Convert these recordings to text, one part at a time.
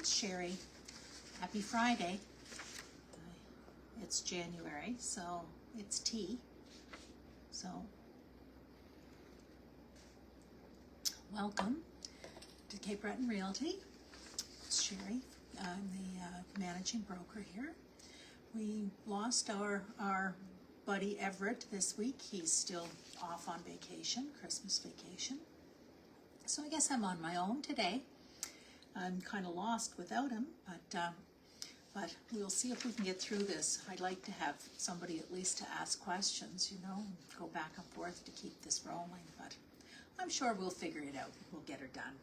it's Sherry. Happy Friday. It's January, so it's tea. So, welcome to Cape Breton Realty. It's Sherry. I'm the managing broker here. We lost our buddy Everett this week. He's still off on vacation, Christmas vacation. So I guess I'm on my own today. I'm kind of lost without him, but we'll see if we can get through this. I'd like to have somebody at least to ask questions, you know, and go back and forth to keep this rolling, but I'm sure we'll figure it out. We'll get her done.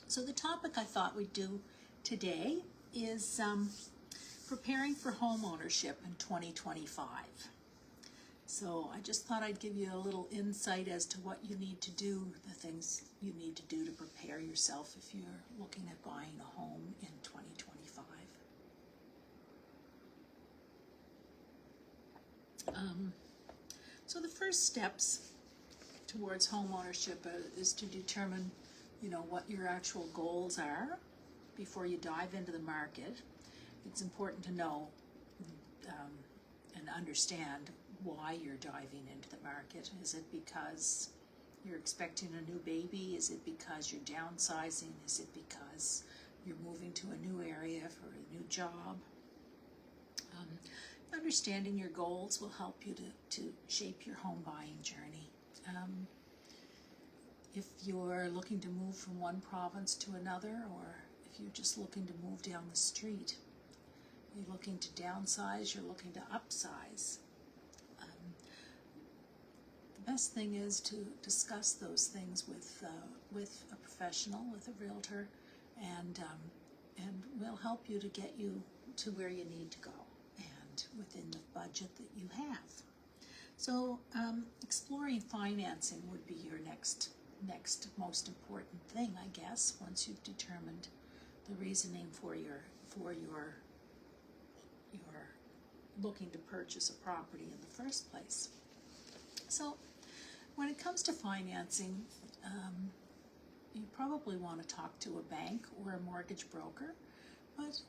So the topic I thought we'd do today is preparing for home ownership in 2025. So I just thought I'd give you a little insight as to what you need to do, the things you need to do to prepare yourself if you're looking at buying a home in 2025. So the first steps towards home ownership is to determine, you know, what your actual goals are before you dive into the market. It's important to know and understand why you're diving into the market. Is it because you're expecting a new baby? Is it because you're downsizing? Is it because you're moving to a new area for a new job? Understanding your goals will help you to shape your home buying journey. If you're looking to move from one province to another, or if you're just looking to move down the street, you're looking to downsize, you're looking to upsize. The best thing is to discuss those things with a professional, with a realtor, and we'll help you to get you to where you need to go and within the budget that you have. So exploring financing would be your next most important thing, I guess, once you've determined the reasoning for your looking to purchase a property in the first place. So when it comes to financing, you probably want to talk to a bank or a mortgage broker, but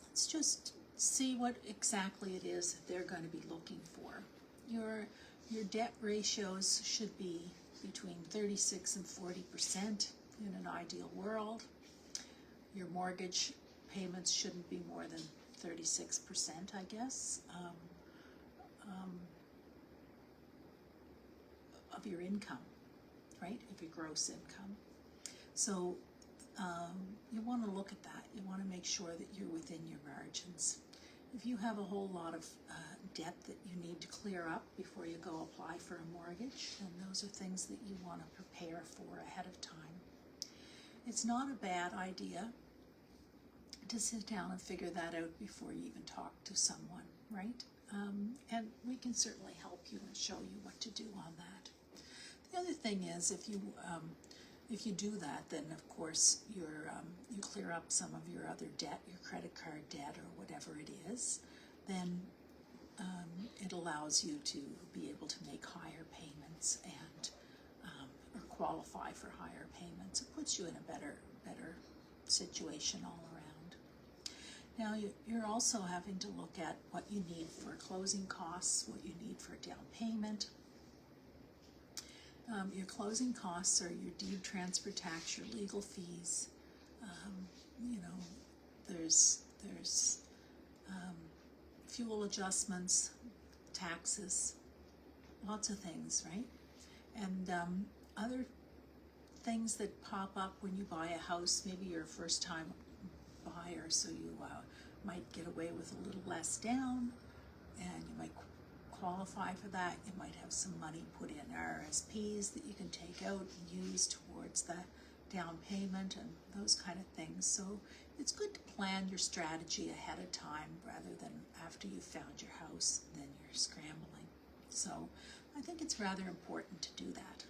let's just see what exactly it is that they're going to be looking for. Your debt ratios should be between 36 and 40% in an ideal world. Your mortgage payments shouldn't be more than 36%, I guess, of your income, right? Of your gross income. So you want to look at that. You want to make sure that you're within your margins. If you have a whole lot of debt that you need to clear up before you go apply for a mortgage, then those are things that you want to prepare for ahead of time. It's not a bad idea to sit down and figure that out before you even talk to someone, right? And we can certainly help you and show you what to do on that. The other thing is, if you do that, then of course you clear up some of your other debt, your credit card debt or whatever it is, then it allows you to be able to make higher payments and or qualify for higher payments. It puts you in a better situation all around. Now you're also having to look at what you need for closing costs, what you need for down payment. Your closing costs are your deed transfer tax, your legal fees. You know, there's fuel adjustments, taxes, lots of things, right? And other things that pop up when you buy a house. Maybe you're a first-time buyer, so you might get away with a little less down, and you might qualify for that. You might have some money put in RSPs that you can take out and use towards the down payment and those kind of things. So it's good to plan your strategy ahead of time rather than after you've found your house, then you're scrambling. So I think it's rather important to do that.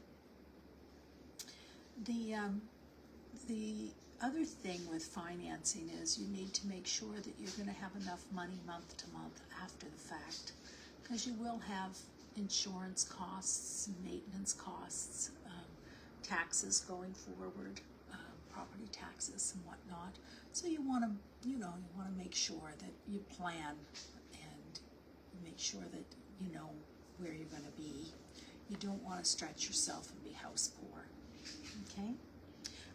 The other thing with financing is you need to make sure that you're going to have enough money month to month after the fact, because you will have insurance costs, maintenance costs, taxes going forward, property taxes and whatnot. So you want to, you want to make sure that you plan and make sure that you know where you're going to be. You don't want to stretch yourself and be house poor. Okay?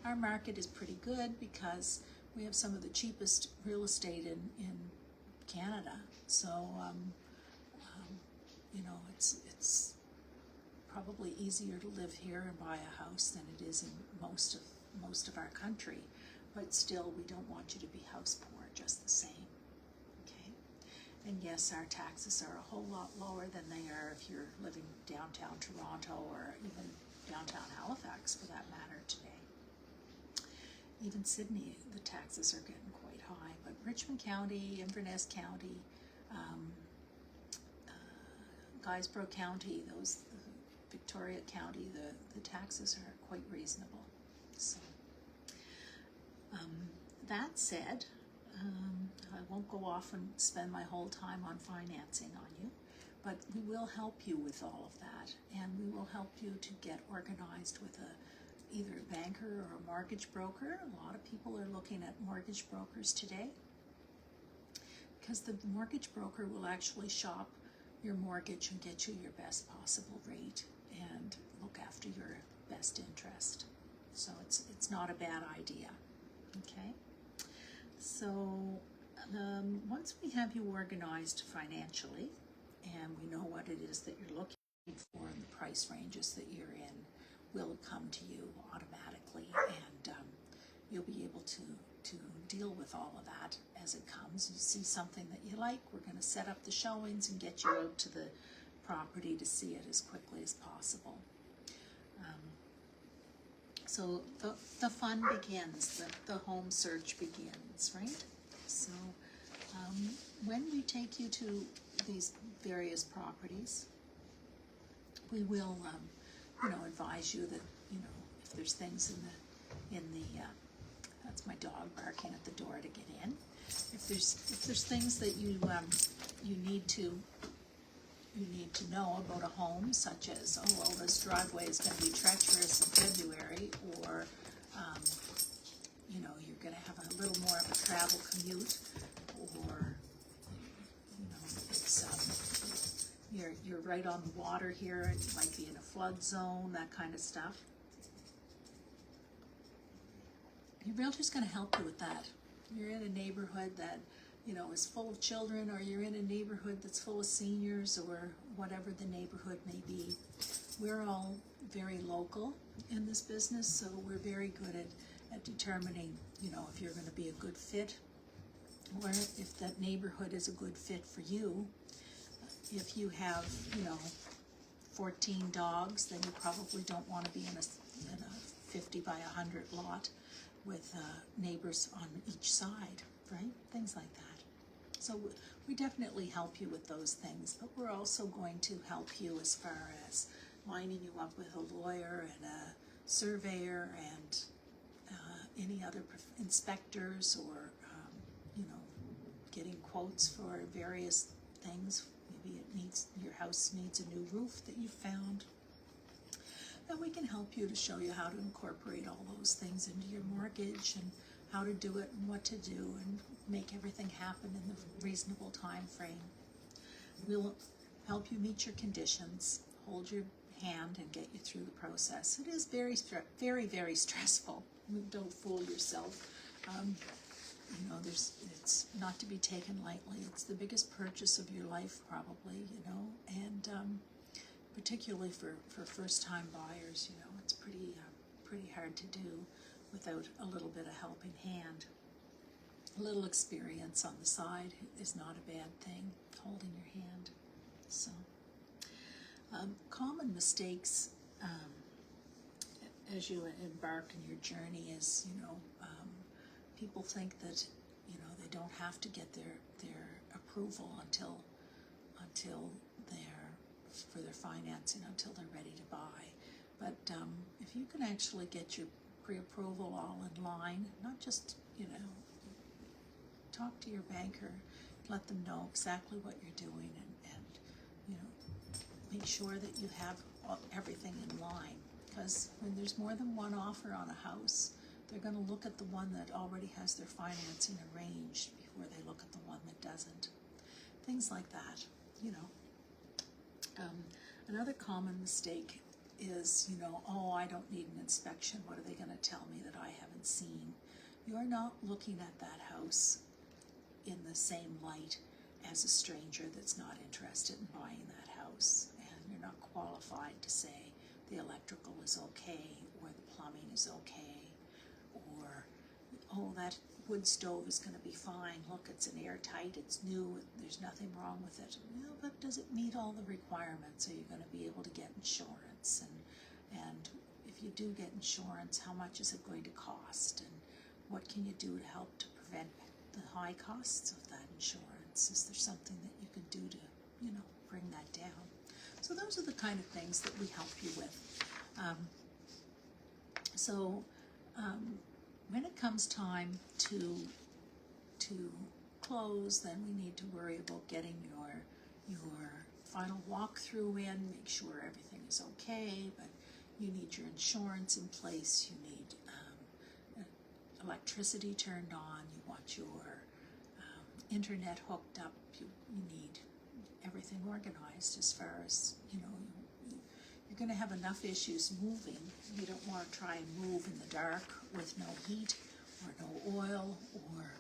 Our market is pretty good because we have some of the cheapest real estate in Canada. So, it's probably easier to live here and buy a house than it is in most of our country. But still, we don't want you to be house poor just the same. Okay? And yes, our taxes are a whole lot lower than they are if you're living downtown Toronto or even downtown Halifax for that matter today. Even Sydney, the taxes are getting quite high, but Richmond County, Inverness County, Guysborough County, Victoria County, the taxes are quite reasonable. So, that said, I won't go off and spend my whole time on financing on you, but we will help you with all of that, and we will help you to get organized with either a banker or a mortgage broker. A lot of people are looking at mortgage brokers today because the mortgage broker will actually shop your mortgage and get you your best possible rate and look after your best interest. So it's not a bad idea. Okay? So once we have you organized financially and we know what it is that you're looking for and the price ranges that you're in, will come to you automatically, and you'll be able to deal with all of that as it comes. You see something that you like, we're going to set up the showings and get you out to the property to see it as quickly as possible. So the fun begins, the home search begins, right? So when we take you to these various properties, we will advise you that, if there's things in the that's my dog barking at the door to get in. If there's things that you need to know about a home, such as, this driveway is going to be treacherous in February, or you're going to have a little more of a travel commute, or it's you're right on the water here, it might be in a flood zone, that kind of stuff. Your realtor's going to help you with that. You're in a neighborhood that is full of children, or you're in a neighborhood that's full of seniors, or whatever the neighborhood may be. We're all very local in this business, so we're very good at determining, if you're going to be a good fit, or if that neighborhood is a good fit for you. If you have, 14 dogs, then you probably don't want to be in a 50 by 100 lot with neighbors on each side, right? Things like that. So we definitely help you with those things, but we're also going to help you as far as lining you up with a lawyer and a surveyor and any other inspectors, or getting quotes for various things. Maybe your house needs a new roof that you found. And we can help you to show you how to incorporate all those things into your mortgage, and how to do it and what to do, and make everything happen in the reasonable time frame. We'll help you meet your conditions, hold your hand, and get you through the process. It is very, very, very stressful. Don't fool yourself. It's not to be taken lightly. It's the biggest purchase of your life, probably, and particularly for first-time buyers, it's pretty hard to do without a little bit of helping hand. A little experience on the side is not a bad thing, holding your hand. So, common mistakes as you embark on your journey is, people think that, they don't have to get their approval until for their financing, until they're ready to buy. But if you can actually get your pre-approval all in line, not just, talk to your banker, let them know exactly what you're doing, and make sure that you have everything in line. Because when there's more than one offer on a house, They're going to look at the one that already has their financing arranged before they look at the one that doesn't. Things like that, you know. Another common mistake is, you know, oh, I don't need an inspection. What are they going to tell me that I haven't seen? You're not looking at that house in the same light as a stranger that's not interested in buying that house, and you're not qualified to say the electrical is okay, or the plumbing is okay, or oh, that wood stove is going to be fine, look, it's an airtight, it's new, there's nothing wrong with it. Well, but does it meet all the requirements? Are you going to be able to get insurance? And if you do get insurance, how much is it going to cost? And what can you do to help to prevent the high costs of that insurance? Is there something that you can do to, you know, bring that down? So those are the kind of things that we help you with. When it comes time to close, then we need to worry about getting your final walkthrough in, make sure everything is okay, but you need your insurance in place, you need electricity turned on, you want your internet hooked up, you need everything organized as far as, you know, you're going to have enough issues moving. You don't want to try and move in the dark with no heat or no oil or,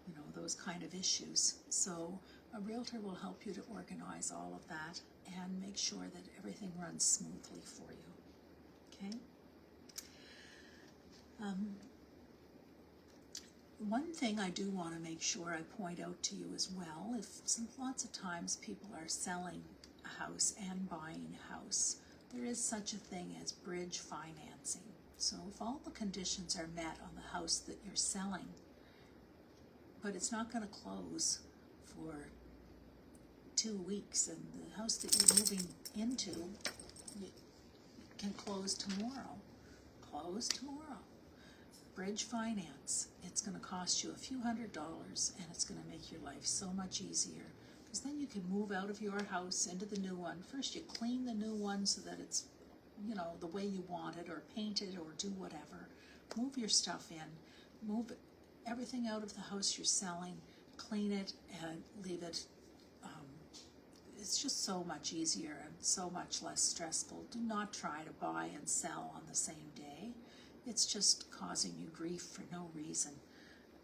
you know, those kind of issues. So a realtor will help you to organize all of that and make sure that everything runs smoothly for you. Okay? One thing I do want to make sure I point out to you as well, lots of times people are selling a house and buying a house, there is such a thing as bridge financing. So if all the conditions are met on the house that you're selling, but it's not going to close for 2 weeks, and the house that you're moving into can close tomorrow. Close tomorrow. Bridge finance. It's going to cost you a few $100s, and it's going to make your life so much easier, because then you can move out of your house into the new one. First you clean the new one so that it's, you know, the way you want it, or paint it, or do whatever. Move your stuff in. Move everything out of the house you're selling, clean it, and leave it. It's just so much easier and so much less stressful. Do not try to buy and sell on the same day. It's just causing you grief for no reason.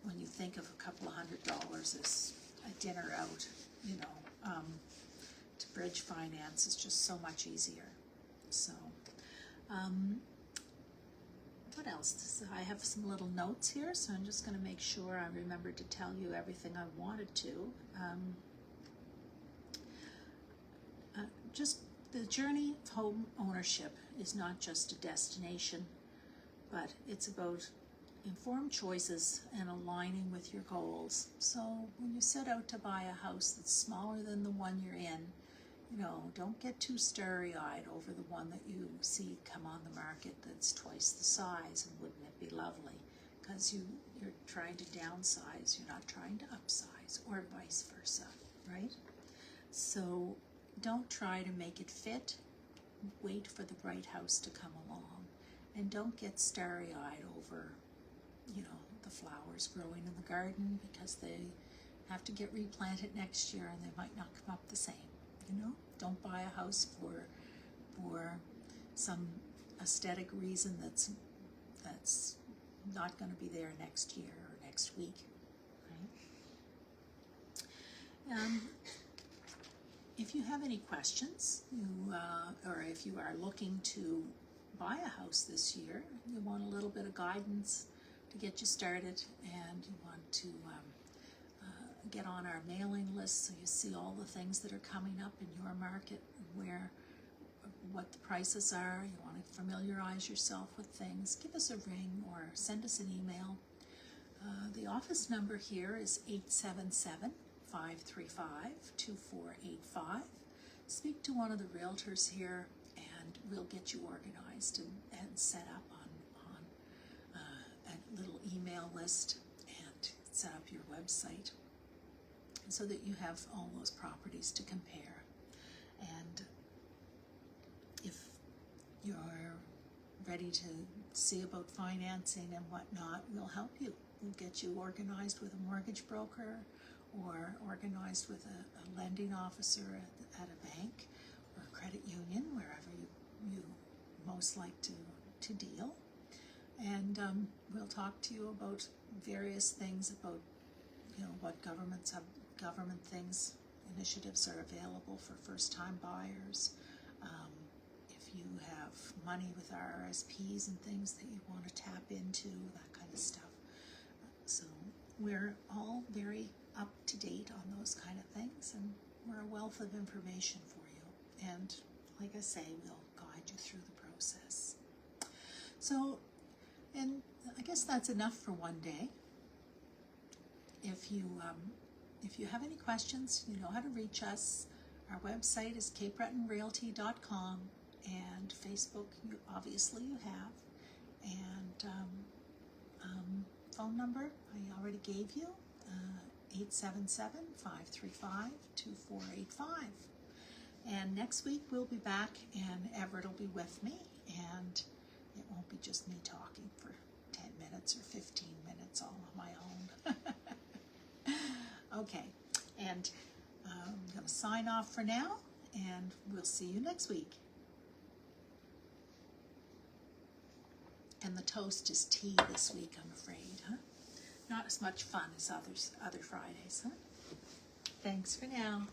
When you think of a couple of $100 as a dinner out, you know, to bridge finance is just so much easier. So, what else? I have some little notes here, so I'm just going to make sure I remember to tell you everything I wanted to. Just the journey of home ownership is not just a destination, but it's about informed choices and aligning with your goals. So when you set out to buy a house that's smaller than the one you're in, you know, don't get too starry-eyed over the one that you see come on the market that's twice the size, and wouldn't it be lovely? Because you're trying to downsize, you're not trying to upsize, or vice versa, right? So don't try to make it fit. Wait for the right house to come along. And don't get starry-eyed over, you know, the flowers growing in the garden, because they have to get replanted next year and they might not come up the same, you know? Don't buy a house for some aesthetic reason that's not going to be there next year or next week, right? If you have any questions, or if you are looking to buy a house this year, you want a little bit of guidance to get you started, and you want to get on our mailing list so you see all the things that are coming up in your market, what the prices are, you want to familiarize yourself with things, give us a ring or send us an email. The office number here is 877-535-2485. Speak to one of the realtors here, and we'll get you organized and set up on a little email list, and set up your website so that you have all those properties to compare. And if you're ready to see about financing and whatnot, we'll help you. We'll get you organized with a mortgage broker or organized with a lending officer at a bank or a credit union, wherever you most like to deal. And we'll talk to you about various things about, what government things, initiatives are available for first-time buyers. If you have money with RRSPs and things that you want to tap into, that kind of stuff. So we're all very up to date on those kind of things, and we're a wealth of information for you. And like I say, we'll guide you through the process. So, and I guess that's enough for one day. If you have any questions, you know how to reach us. Our website is capebretonrealty.com, and Facebook, obviously you have, and phone number I already gave you, 877-535-2485. And next week we'll be back, and Everett will be with me, and it won't be just me talking for 10 minutes or 15 minutes all on my own. Okay, and I'm going to sign off for now, and we'll see you next week. And the toast is tea this week, I'm afraid, huh? Not as much fun as other Fridays, huh? Thanks for now.